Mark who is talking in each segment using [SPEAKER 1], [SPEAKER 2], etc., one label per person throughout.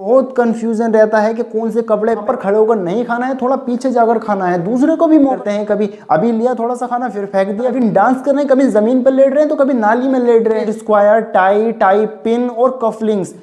[SPEAKER 1] बहुत कंफ्यूजन रहता है कि कौन से कपड़े पर खड़े होकर नहीं खाना है, थोड़ा पीछे जाकर खाना है। दूसरे को भी मोड़ते हैं, कभी अभी लिया थोड़ा सा खाना फिर फेंक दिया। फिर डांस कर रहे हैं, कभी जमीन पर लेट रहे हैं तो कभी नाली में लेट रहे हैं। स्क्वायर, टाई, टाई पिन और cufflinks.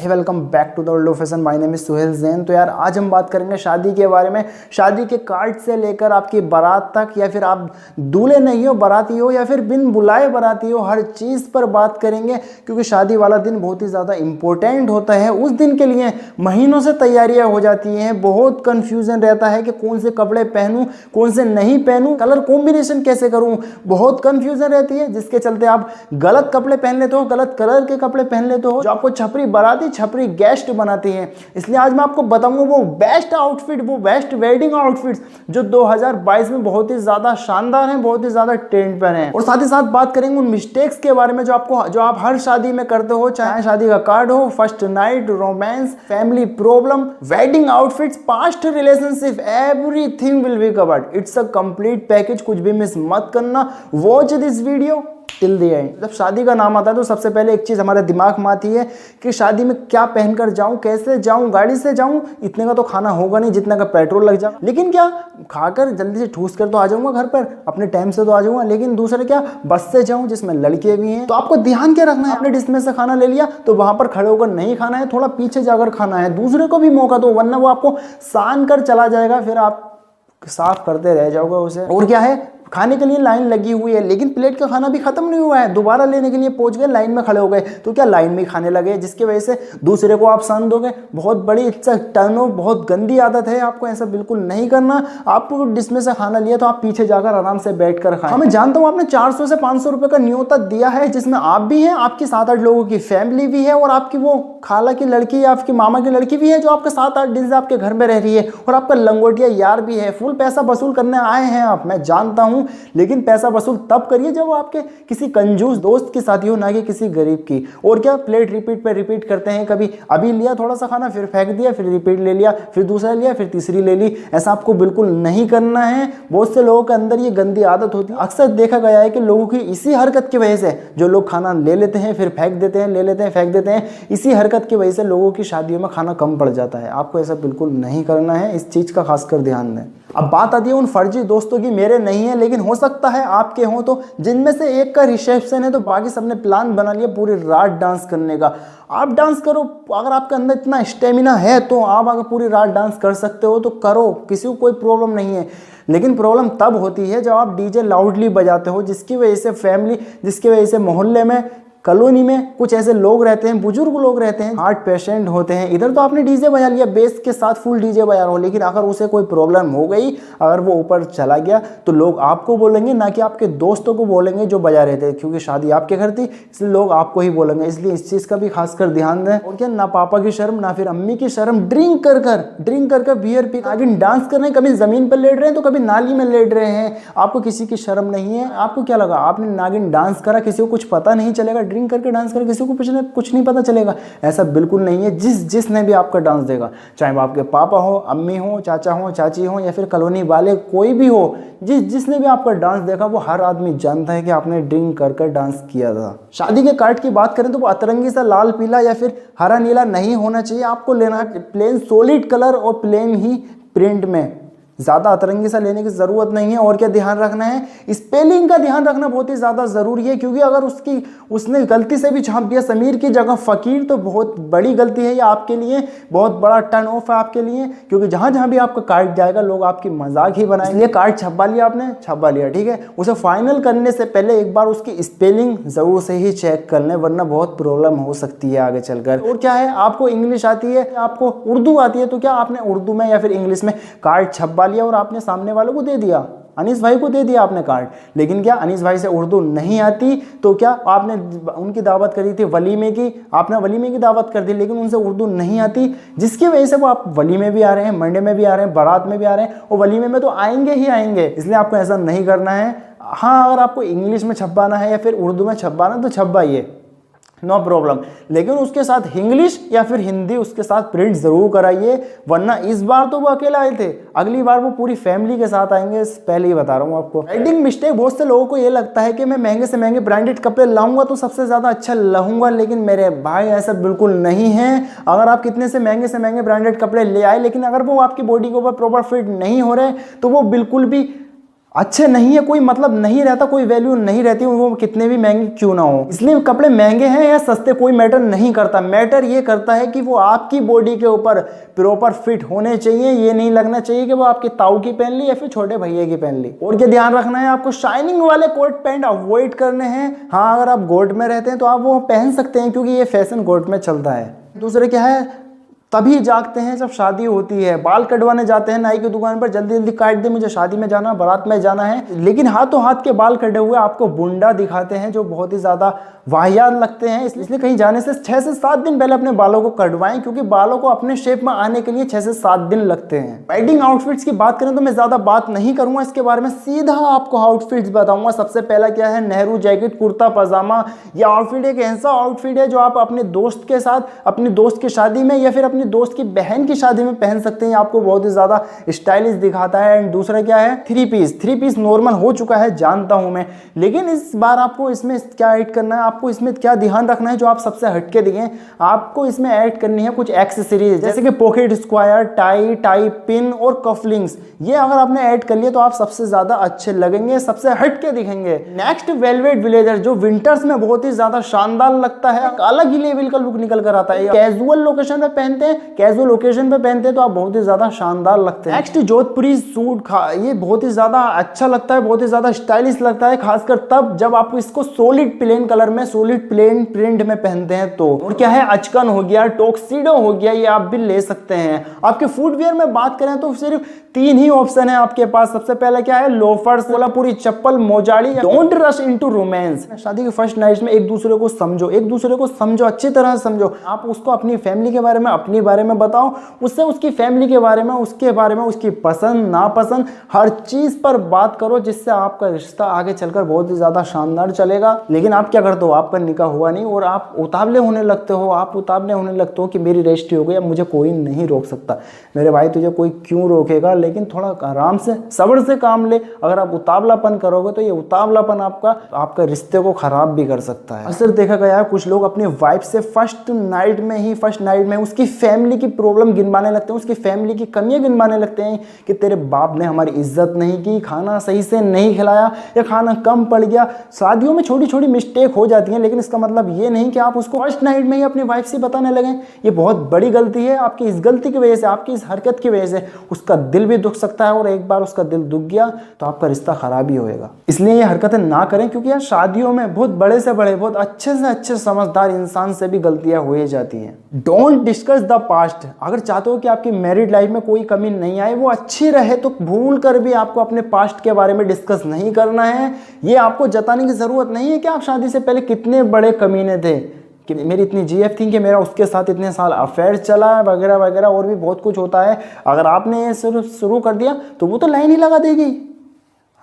[SPEAKER 1] Welcome back to the world of fashion. My name is Suhail Jain. तो यार आज हम बात करेंगे शादी के बारे में। शादी के कार्ड से लेकर आपकी बारात तक, या फिर आप दूल्हे नहीं हो बाराती हो, या फिर बिन बुलाए बाराती हो, हर चीज़ पर बात करेंगे। क्योंकि शादी वाला दिन बहुत ही ज़्यादा इंपॉर्टेंट होता है। उस दिन के लिए महीनों से तैयारियां हो जाती हैं। बहुत कन्फ्यूजन रहता है कि कौन से कपड़े पहनूं, कौन से नहीं पहनूं, कलर कॉम्बिनेशन कैसे करूं, बहुत कन्फ्यूजन रहती है। जिसके चलते आप गलत कपड़े पहन लेते हो, गलत कलर के कपड़े पहन लेते हो, जो आपको छपरी बाराती छपरी गेस्ट बनाती हैं। इसलिए आज मैं आपको बताऊंगा वो बेस्ट आउटफिट, वो बेस्ट वेडिंग आउटफिट्स जो 2022 में बहुत ही ज्यादा शानदार हैं, बहुत ही ज्यादा ट्रेंड पर हैं। और साथ ही साथ बात करेंगे उन मिस्टेक्स के बारे में जो आप हर शादी में करते हो, चाहे शादी का कार्ड हो, first night, romance, family problem, wedding outfits, past relationship, everything will be covered. It's a complete package, कुछ भी मिस मत करना। Watch this video till the end. जब शादी का नाम आता है तो सबसे पहले एक चीज़ हमारे दिमाग में आती है कि शादी में क्या पहनकर जाऊं, कैसे जाऊं, गाड़ी से जाऊं, इतने का तो खाना होगा नहीं जितना का पेट्रोल लग जाए। लेकिन क्या खाकर जल्दी से ठूस कर तो आ जाऊंगा घर पर, अपने टाइम से तो आ जाऊंगा। लेकिन दूसरे क्या, बस से जाऊं जिसमें लड़के भी हैं। तो आपको ध्यान क्या रखना है, आपने डिश में से खाना ले लिया तो वहां पर खड़े होकर नहीं खाना है, थोड़ा पीछे जाकर खाना है। दूसरे को भी मौका दो, वरना वो आपको सान कर चला जाएगा, फिर आप साफ करते रह जाओगे उसे। और क्या है, खाने के लिए लाइन लगी हुई है लेकिन प्लेट का खाना भी खत्म नहीं हुआ है, दोबारा लेने के लिए पहुंच गए, लाइन में खड़े हो गए तो क्या लाइन में खाने लगे, जिसकी वजह से दूसरे को आप सान दोगे। बहुत बड़ी इट्स टर्न, बहुत गंदी आदत है। आपको ऐसा बिल्कुल नहीं करना। आपको डिश में से खाना लिया तो आप पीछे जाकर आराम से बैठ कर खाएं। मैं जानता हूँ आपने 400 से 500 रुपए का न्योता दिया है, जिसमें आप भी हैं, आपकी 7-8 लोगों की फैमिली भी है, और आपकी वो खाला की लड़की या आपकी मामा की लड़की भी है जो आपके 7-8 दिन से आपके घर में रह रही है, और आपका लंगोटिया यार भी है। फुल पैसा वसूल करने आए हैं आप, मैं जानता हूँ। लेकिन पैसा वसूल तब करिए जब आपके किसी कंजूस दोस्त की शादी हो, ना कि किसी गरीब की। और क्या, प्लेट रिपीट पे रिपीट करते हैं। कभी अभी लिया थोड़ा सा खाना फिर फेंक दिया, फिर रिपीट ले लिया, फिर दूसरा लिया, फिर तीसरी ले ली। ऐसा आपको बिल्कुल नहीं करना है। बहुत से लोगों के अंदर ये गंदी आदत होती है। अक्सर देखा गया है कि लोगों की इसी हरकत की वजह से, जो लोग खाना ले लेते हैं फिर फेंक देते हैं, ले लेते हैं फेंक देते हैं, इसी हरकत की वजह से लोगों की शादियों में खाना कम पड़ जाता है। आपको ऐसा बिल्कुल नहीं करना है, इस चीज का खासकर ध्यान दें। अब बात आती है उन फर्जी दोस्तों की, मेरे नहीं है लेकिन हो सकता है आपके हो, तो जिनमें से एक का रिसेप्शन है तो बाकी सबने प्लान बना लिया पूरी रात डांस करने का। आप डांस करो, अगर आपके अंदर इतना स्टेमिना है तो आप अगर पूरी रात डांस कर सकते हो तो करो, किसी को कोई प्रॉब्लम नहीं है। लेकिन प्रॉब्लम तब होती है जब आप डीजे लाउडली बजाते हो, जिसकी वजह से फैमिली, जिसकी वजह से मोहल्ले में, कॉलोनी में कुछ ऐसे लोग रहते हैं, बुजुर्ग लोग रहते हैं, हार्ट पेशेंट होते हैं। इधर तो आपने डीजे बजा लिया, बेस के साथ फुल डीजे बजा रहा हो, लेकिन अगर उसे कोई प्रॉब्लम हो गई, अगर वो ऊपर चला गया तो लोग आपको बोलेंगे, ना कि आपके दोस्तों को बोलेंगे जो बजा रहे थे। क्योंकि शादी आपके घर थी इसलिए लोग आपको ही बोलेंगे। इसलिए इस चीज़ का भी खासकर ध्यान दें। और क्या, ना पापा की शर्म ना फिर अम्मी की शर्म, ड्रिंक कर बियर पी आगे डांस कर रहे हैं, कभी जमीन पर लेट रहे हैं तो कभी नाली में लेट रहे हैं। आपको किसी की शर्म नहीं है। आपको क्या लगा, आपने नागिन डांस करा, किसी को कुछ पता नहीं चलेगा, ड्रिंक करके डांस करा किसी को कुछ नहीं पता चलेगा। ऐसा बिल्कुल नहीं है। जिसने भी आपका डांस देगा, चाहे वो आपके पापा हो, अम्मी हो, चाचा हो, चाची हो, या फिर कॉलोनी वाले कोई भी हो, जिसने भी आपका डांस देखा वो हर आदमी जानता है कि आपने ड्रिंक कर डांस किया था। शादी के कार्ड की बात करें तो वो अतरंगी सा लाल पीला या फिर हरा नीला नहीं होना चाहिए। आपको लेना है प्लेन सॉलिड कलर और प्लेन ही प्रिंट में। ज़्यादा अतरंगी सा लेने की ज़रूरत नहीं है। और क्या ध्यान रखना है, स्पेलिंग का ध्यान रखना बहुत ही ज़्यादा ज़रूरी है। क्योंकि अगर उसने गलती से भी छाप दिया समीर की जगह फ़कीर तो बहुत बड़ी गलती है। ये आपके लिए बहुत बड़ा टर्न ऑफ है आपके लिए। क्योंकि जहाँ जहाँ भी आपका कार्ड जाएगा लोग आपकी मजाक ही बनाएंगे। इसलिए कार्ड छपवा लिया आपने, छपवा लिया, ठीक है। उसे फाइनल करने से पहले एक बार उसकी स्पेलिंग ज़रूर से ही चेक कर लें, वरना बहुत प्रॉब्लम हो सकती है आगे चलकर। और क्या है, आपको इंग्लिश आती है, आपको उर्दू आती है, तो क्या आपने उर्दू में या फिर इंग्लिश में कार्ड छपवा लिया और आपने सामने वालों को दे दिया, अनीस भाई को दे दिया आपने कार्ड। लेकिन क्या अनीस भाई से उर्दू नहीं आती तो क्या आपने उनकी दावत करी थी वलीमे की, आपने वलीमे की दावत कर दी, लेकिन उनसे उर्दू नहीं आती, जिसकी वजह से वो आप वलीमे भी आ रहे हैं, मंडे में भी आ रहे हैं, बारात में भी आ रहे हैं, और वलीमे में तो आएंगे ही आएंगे। इसलिए आपको ऐसा नहीं करना है। हाँ, अगर आपको इंग्लिश में छपवाना है या फिर उर्दू में छपवाना तो छपवाइए, नो प्रॉब्लम, लेकिन उसके साथ इंग्लिश या फिर हिंदी उसके साथ प्रिंट जरूर कराइए, वरना इस बार तो वो अकेला आए थे, अगली बार वो पूरी फैमिली के साथ आएंगे, पहले ही बता रहा हूँ आपको। राइटिंग मिस्टेक, बहुत से लोगों को ये लगता है कि मैं महंगे से महंगे ब्रांडेड कपड़े लाऊंगा तो सबसे ज्यादा अच्छा लाऊंगा, लेकिन मेरे भाई ऐसा बिल्कुल नहीं है। अगर आप कितने से महंगे ब्रांडेड कपड़े ले आए, लेकिन अगर वो आपकी बॉडी के ऊपर प्रॉपर फिट नहीं हो रहे तो वो बिल्कुल भी अच्छे नहीं है, कोई मतलब नहीं रहता, कोई वैल्यू नहीं रहती, वो कितने भी महंगे क्यों ना हो। इसलिए कपड़े महंगे हैं या सस्ते कोई मैटर नहीं करता, मैटर ये करता है कि वो आपकी बॉडी के ऊपर प्रॉपर फिट होने चाहिए। ये नहीं लगना चाहिए कि वो आपकी ताऊ की पहन ली या फिर छोटे भैया की पहन ली। और क्या ध्यान रखना है आपको, शाइनिंग वाले कोट पैंट अवॉइड करने हैं। हाँ, अगर आप गोल्ड में रहते हैं तो आप वो पहन सकते हैं, क्योंकि ये फैशन गोल्ड में चलता है। दूसरे क्या है, तभी जागते हैं जब शादी होती है, बाल कटवाने जाते हैं नाई की दुकान पर, जल्दी जल्दी काट दे, मुझे शादी में जाना, बारात में जाना है, लेकिन हाथों हाथ के बाल कटे हुए आपको बुंडा दिखाते हैं, जो बहुत ही ज्यादा वाहियात लगते हैं। इसलिए कहीं जाने से 6 से 7 दिन पहले अपने बालों को कटवाएं, क्योंकि बालों को अपने शेप में आने के लिए 6 से 7 दिन लगते हैं। वेडिंग आउटफिट्स की बात करें तो मैं ज्यादा बात नहीं करूंगा इसके बारे में, सीधा आपको आउटफिट्स बताऊंगा। सबसे पहला क्या है, नेहरू जैकेट कुर्ता पजामा। यह आउटफिट एक ऐसा आउटफिट है जो आप अपने दोस्त के साथ, अपनी दोस्त की शादी में या फिर अपनी दोस्त की बहन की शादी में पहन सकते हैं। आपको बहुत ही ज्यादा स्टाइलिश दिखाता है। एंड दूसरा क्या है, थ्री पीस नॉर्मल हो चुका है जानता हूं मैं, लेकिन इस बार आपको इसमें क्या ऐड करना है, आपको इसमें क्या ध्यान रखना है जो आप सबसे हटके दिखें, आपको इसमें ऐड करनी है कुछ एक्सेसरीज, जैसे कि पॉकेट स्क्वायर, टाई पिन और कफलिंग्स। ये अगर आपने ऐड कर लिया तो आप सबसे ज्यादा अच्छे लगेंगे, सबसे हटके दिखेंगे। नेक्स्ट, वेलवेट ब्लेजर, जो विंटर्स में बहुत ही ज्यादा शानदार लगता है, अलग ही लेवल का लुक निकल कर आता है। कैजुअल लोकेशन पे पहनते हैं, कैजुअल ओकेजन पे पहनते हैं तो आप बहुत ही ज्यादा शानदार लगते हैं। नेक्स्ट, जोधपुरी सूट, ये बहुत ही ज्यादा अच्छा लगता है, बहुत ही ज्यादा स्टाइलिश लगता है, खासकर तब जब आप इसको सॉलिड प्लेन कलर में, सॉलिड प्लेन प्रिंट में पहनते हैं तो। और क्या है, अचकन हो गया, टोक्सीडो हो गया, ये आप भी ले सकते हैं। आपके फुटवियर में बात करें तो सिर्फ 3 ही ऑप्शन है आपके पास। सबसे पहले क्या है, loafers, Kolhapuri chappal, mojari. Don't rush into romance. शादी के फर्स्ट नाइट में एक दूसरे को समझो, अच्छी तरह समझो। आप उसको अपनी फैमिली के बारे में, अपने बारे में बताओ, उससे उसकी फैमिली के बारे में, उसके बारे में, उसकी पसंद नापसंद, हर चीज पर बात करो, जिससे आपका रिश्ता आगे चलकर बहुत ही ज्यादा शानदार चलेगा। लेकिन आप क्या करते हो, आपका निकाह हुआ नहीं और आप उतावले होने लगते हो कि मेरी रजिस्ट्री हो गई, अब मुझे कोई नहीं रोक सकता। मेरे भाई, तुझे कोई क्यों रोकेगा, लेकिन थोड़ा आराम से, सब्र से काम ले। अगर आप उतावलापन करोगे तो ये उतावलापन आपका रिश्ते को खराब भी कर सकता है। अक्सर देखा गया है कुछ लोग अपनी वाइफ से फर्स्ट नाइट में उसकी फैमिली की प्रॉब्लम गिनवाने लगते हैं, उसकी फैमिली की कमियां गिनवाने लगते हैं कि तेरे बाप ने हमारी इज्जत नहीं की, खाना सही से नहीं खिलाया या खाना कम पड़ गया। शादियों में छोटी छोटी मिस्टेक हो जाती है, लेकिन इसका मतलब ये नहीं कि आप उसको फर्स्ट नाइट में ही अपनी वाइफ से बताने लगे। ये बहुत बड़ी गलती है। आपकी इस गलती की वजह से, आपकी इस हरकत की वजह से उसका दिल भी दुख सकता है, और एक बार उसका दिल दुख गया तो आपका रिश्ता खराब ही होएगा। इसलिए ये हरकतें ना करें, क्योंकि यार शादियों में बहुत बड़े से बड़े, बहुत अच्छे से अच्छे समझदार इंसान से भी गलतियां हो जाती हैं। Don't discuss the past. अगर चाहते हो कि आपकी मैरिड लाइफ में कोई कमी नहीं आए, वो अच्छी रहे, तो भूल कर भी आपको अपने पास्ट के बारे में डिस्कस नहीं करना है। ये आपको जताने की जरूरत नहीं है कि आप शादी से पहले कितने बड़े कमीने थे, कि मेरी इतनी जीएफ थी, कि मेरा उसके साथ इतने साल अफेयर चला, वगैरह वगैरह, और भी बहुत कुछ होता है। अगर आपने ये शुरू कर दिया तो वो तो लाइन ही लगा देगी,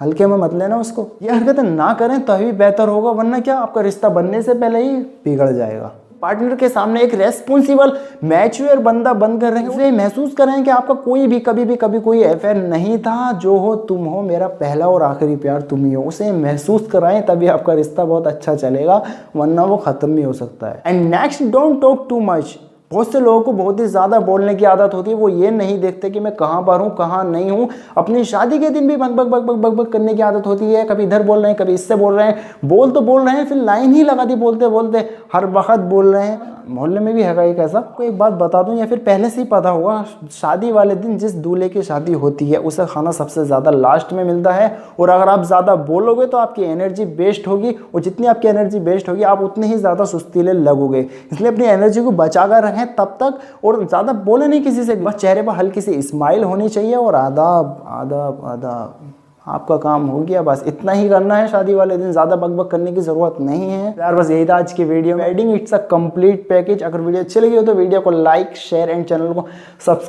[SPEAKER 1] हल्के में मत लेना उसको। ये हरकतें ना करें तभी बेहतर होगा, वरना क्या, आपका रिश्ता बनने से पहले ही बिगड़ जाएगा। पार्टनर के सामने एक रेस्पॉन्सिबल मैच्योर बंदा बनकर रहें, उसे महसूस करें कि आपका कोई भी कभी कोई अफेयर नहीं था, जो हो तुम हो, मेरा पहला और आखिरी प्यार तुम ही हो। उसे महसूस कराएं, तभी आपका रिश्ता बहुत अच्छा चलेगा, वरना वो खत्म भी हो सकता है। And next, don't talk too much. बहुत से लोगों को बहुत ही ज़्यादा बोलने की आदत होती है। वो ये नहीं देखते कि मैं कहाँ पर हूँ, कहाँ नहीं हूँ। अपनी शादी के दिन भी बक करने की आदत होती है। कभी इधर बोल रहे हैं, कभी इससे बोल रहे हैं, बोल रहे हैं, फिर लाइन ही लगा दी बोलते बोलते, हर वक्त बोल रहे हैं। मोहल्ले में भी है एक ऐसा। आपको एक बात बता दूं, या फिर पहले से ही पता होगा, शादी वाले दिन जिस दूल्हे की शादी होती है उसे खाना सबसे ज़्यादा लास्ट में मिलता है। और अगर आप ज़्यादा बोलोगे तो आपकी एनर्जी वेस्ट होगी, और जितनी आपकी एनर्जी वेस्ट होगी आप उतने ही ज़्यादा सुस्तीले लगोगे। इसलिए अपनी एनर्जी को बचा कर रखें तब तक, और ज़्यादा बोले नहीं किसी से, बस चेहरे पर हल्की सी स्माइल होनी चाहिए, और आदाब आदाब आदाब, आपका काम हो गया। बस इतना ही करना है शादी वाले दिन, ज़्यादा बकबक करने की ज़रूरत नहीं है यार। बस यही था आज की वीडियो में। Wedding it's a complete package. अगर वीडियो अच्छी लगी हो तो वीडियो को लाइक, शेयर एंड चैनल को सब्सक्राइब